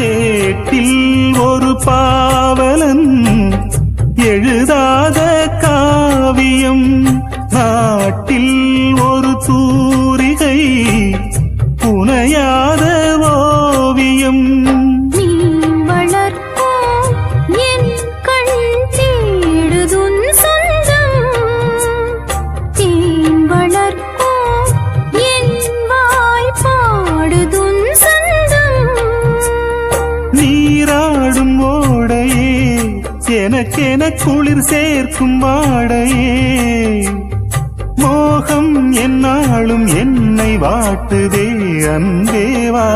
ஏட்டில் ஒரு பாவலன் எழுதாத காவியம், நாட்டில் ஒரு தூரிகை புனையாத ஓவியம். நீ வளர்ப்போ என் கண் தேடுதுன் சொந்தம், தேன் வளர்ப்போ என் வாய் பாடுதுன் சொந்தம். நீராடும் ஓடையே எனக்கென குளிர் சேர்க்கும் வாடையே, மோகம் என்னாலும் என்னை வாட்டுதே அன்பேவா.